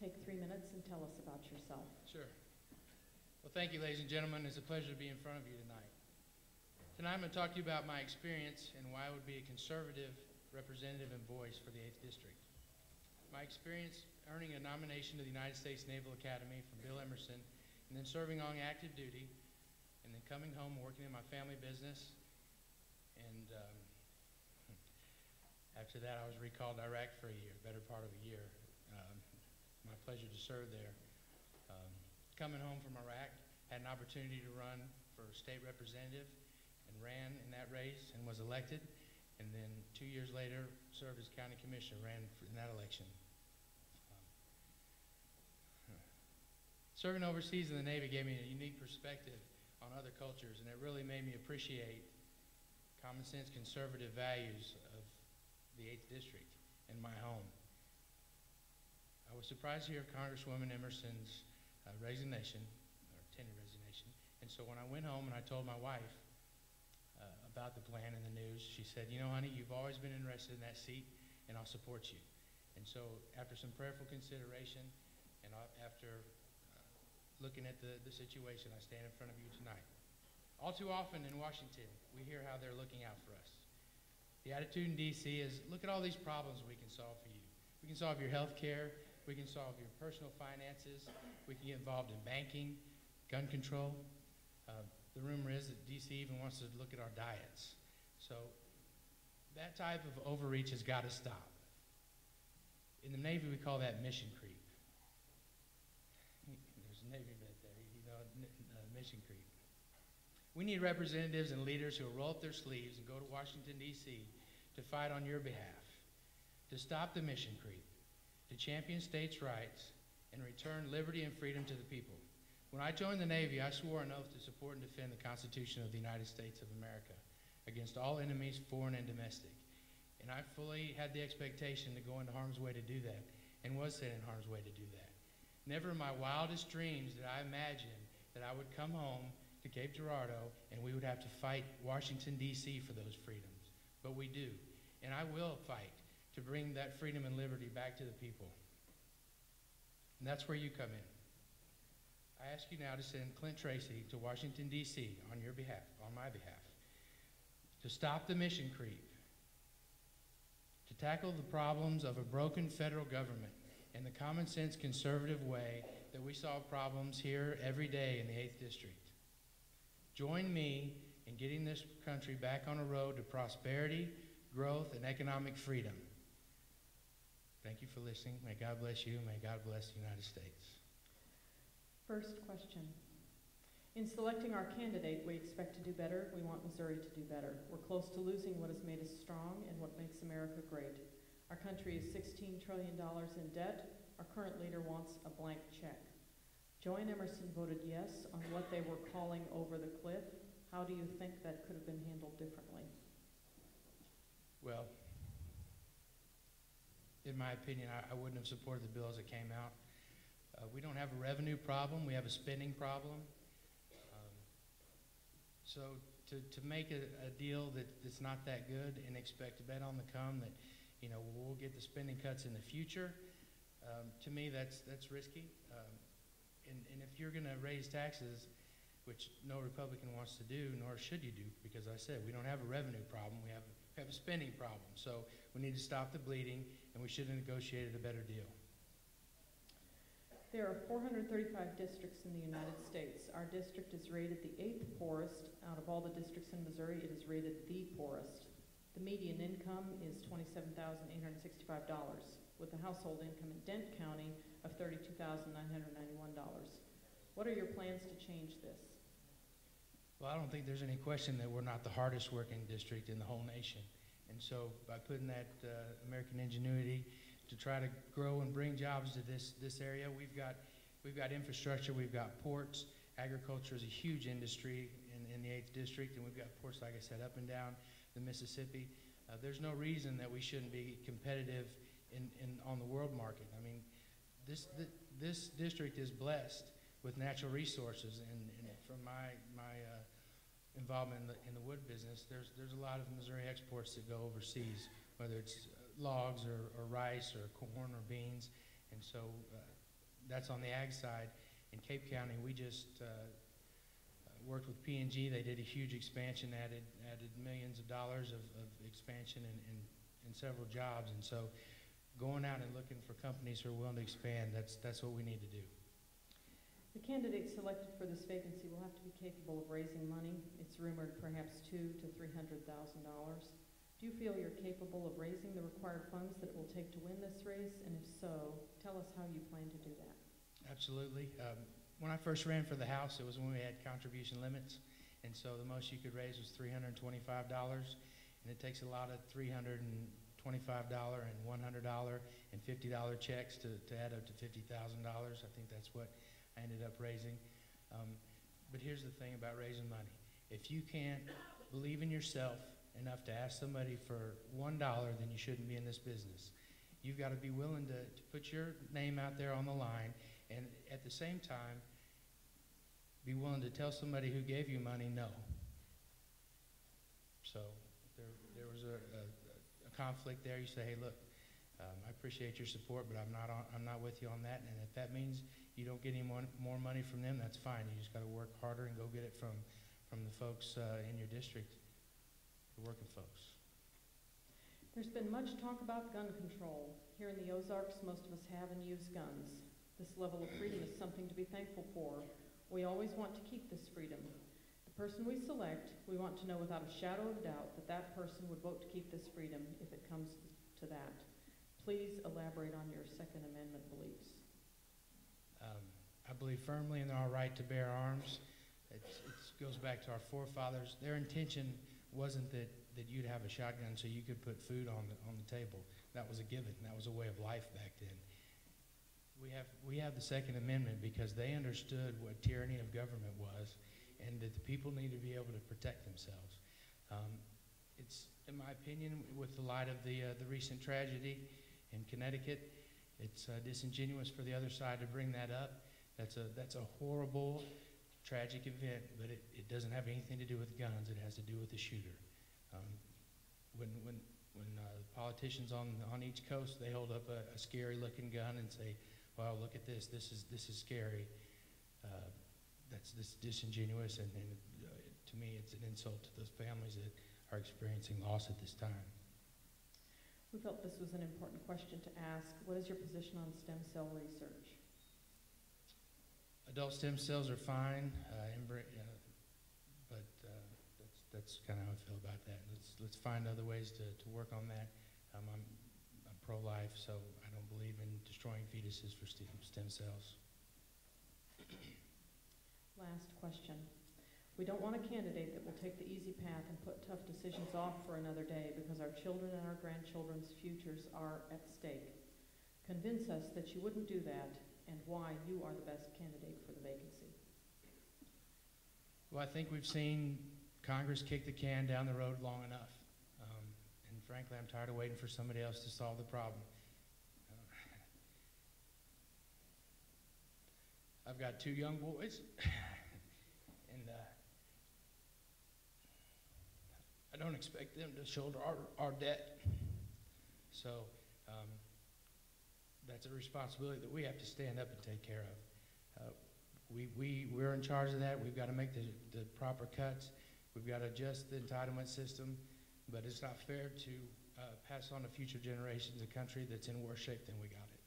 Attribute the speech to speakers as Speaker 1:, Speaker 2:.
Speaker 1: take 3 minutes and tell us about yourself.
Speaker 2: Sure. Well, thank you, ladies and gentlemen. It's a pleasure to be in front of you tonight. Tonight I'm going to talk to you about my experience and why I would be a conservative representative and voice for the 8th District. My experience earning a nomination to the United States Naval Academy from Bill Emerson, and then serving on active duty, and then coming home and working in my family business. And after that, I was recalled to Iraq for a year, better part of a year. My pleasure to serve there. Coming home from Iraq, had an opportunity to run for state representative and ran in that race and was elected. And then 2 years later, served as county commissioner, ran in that election. Serving overseas in the Navy gave me a unique perspective on other cultures, and it really made me appreciate common sense conservative values of the 8th District in my home. I was surprised to hear Congresswoman Emerson's resignation, or tenure resignation, and so when I went home and I told my wife about the plan and the news, she said, you know, honey, you've always been interested in that seat, and I'll support you. And so after some prayerful consideration, and after looking at the situation, I stand in front of you tonight. All too often in Washington, we hear how they're looking out for us. The attitude in D.C. is, look at all these problems we can solve for you. We can solve your health care. We can solve your personal finances. We can get involved in banking, gun control. The rumor is that D.C. even wants to look at our diets. So that type of overreach has got to stop. In the Navy, we call that mission creep. There's a Navy vet there, you know, mission creep. We need representatives and leaders who will roll up their sleeves and go to Washington, D.C. to fight on your behalf, to stop the mission creep, to champion states' rights, and return liberty and freedom to the people. When I joined the Navy, I swore an oath to support and defend the Constitution of the United States of America against all enemies, foreign and domestic. And I fully had the expectation to go into harm's way to do that, and was sent in harm's way to do that. Never in my wildest dreams did I imagine that I would come home to Cape Girardeau and we would have to fight Washington, D.C. for those freedoms. But we do. And I will fight to bring that freedom and liberty back to the people. And that's where you come in. I ask you now to send Clint Tracy to Washington, D.C. on your behalf, on my behalf, to stop the mission creep, to tackle the problems of a broken federal government in the common sense conservative way that we solve problems here every day in the 8th District. Join me in getting this country back on a road to prosperity, growth, and economic freedom. Thank you for listening. May God bless you. May God bless the United States.
Speaker 1: First question. In selecting our candidate, we expect to do better. We want Missouri to do better. We're close to losing what has made us strong and what makes America great. Our country is $16 trillion in debt. Our current leader wants a blank check. Joe and Emerson voted yes on what they were calling over the cliff. How do you think that could have been handled differently?
Speaker 2: Well, in my opinion, I wouldn't have supported the bill as it came out. We don't have a revenue problem. We have a spending problem. So to make a deal that's not that good and expect to bet on the come that, you know, we'll get the spending cuts in the future, to me that's risky. And if you're going to raise taxes, which no Republican wants to do, nor should you do, because I said we don't have a revenue problem, we have a spending problem. So we need to stop the bleeding, and we should have negotiated a better deal.
Speaker 1: There are 435 districts in the United States. Our district is rated the 8th poorest. Out of all the districts in Missouri, it is rated the poorest. The median income is $27,865, with a household income in Dent County of $32,991. What are your plans to change this?
Speaker 2: Well, I don't think there's any question that we're not the hardest working district in the whole nation. And so by putting that American ingenuity to try to grow and bring jobs to this area, we've got infrastructure, we've got ports. Agriculture is a huge industry in the 8th District, and we've got ports, like I said, up and down the Mississippi. There's no reason that we shouldn't be competitive on the world market. I mean, this district is blessed with natural resources, and from my involvement in the wood business, there's a lot of Missouri exports that go overseas, whether it's logs or rice or corn or beans. And so that's on the ag side. In Cape County, we just worked with P&G. They did a huge expansion, added millions of dollars of expansion and several jobs. And so going out and looking for companies who are willing to expand, that's what we need to do.
Speaker 1: The candidate selected for this vacancy will have to be capable of raising money. It's rumored perhaps $200,000 to $300,000. Do you feel you're capable of raising the required funds that it will take to win this race? And if so, tell us how you plan to do that.
Speaker 2: Absolutely. When I first ran for the House, it was when we had contribution limits. And so the most you could raise was $325. And it takes a lot of $325 and $100 and $50 checks to add up to $50,000. I think that's what I ended up raising. But here's the thing about raising money. If you can't believe in yourself enough to ask somebody for $1, then you shouldn't be in this business. You've got to be willing to put your name out there on the line, and at the same time, be willing to tell somebody who gave you money no. So there was a conflict there. You say, hey, look, I appreciate your support, but I'm not with you on that. And if that means you don't get any more money from them, that's fine. You just got to work harder and go get it from the folks in your district, the working folks.
Speaker 1: There's been much talk about gun control. Here in the Ozarks, most of us have and use guns. This level of freedom is something to be thankful for. We always want to keep this freedom. The person we select, we want to know without a shadow of doubt that that person would vote to keep this freedom if it comes to that. Please elaborate on your Second Amendment beliefs.
Speaker 2: I believe firmly in our right to bear arms. It goes back to our forefathers. Their intention wasn't that you'd have a shotgun so you could put food on the table. That was a given. That was a way of life back then. We have the Second Amendment because they understood what tyranny of government was, and that the people need to be able to protect themselves. It's, in my opinion, with the light of the recent tragedy in Connecticut, it's disingenuous for the other side to bring that up. That's a horrible, tragic event, but it doesn't have anything to do with guns. It has to do with the shooter. When politicians on each coast, they hold up a scary-looking gun and say, "Well, look at this. This is scary." That's disingenuous, and to me, it's an insult to those families that are experiencing loss at this time.
Speaker 1: We felt this was an important question to ask. What is your position on stem cell research?
Speaker 2: Adult stem cells are fine, but that's kind of how I feel about that. Let's find other ways to work on that. I'm pro-life, so I don't believe in destroying fetuses for stem cells.
Speaker 1: Last question. We don't want a candidate that will take the easy path and put tough decisions off for another day because our children and our grandchildren's futures are at stake. Convince us that you wouldn't do that and why you are the best candidate for the vacancy.
Speaker 2: Well, I think we've seen Congress kick the can down the road long enough. And frankly, I'm tired of waiting for somebody else to solve the problem. I've got 2 young boys, and I don't expect them to shoulder our debt. So that's a responsibility that we have to stand up and take care of. We're in charge of that. We've got to make the proper cuts. We've got to adjust the entitlement system, but it's not fair to pass on to future generations a country that's in worse shape than we got it.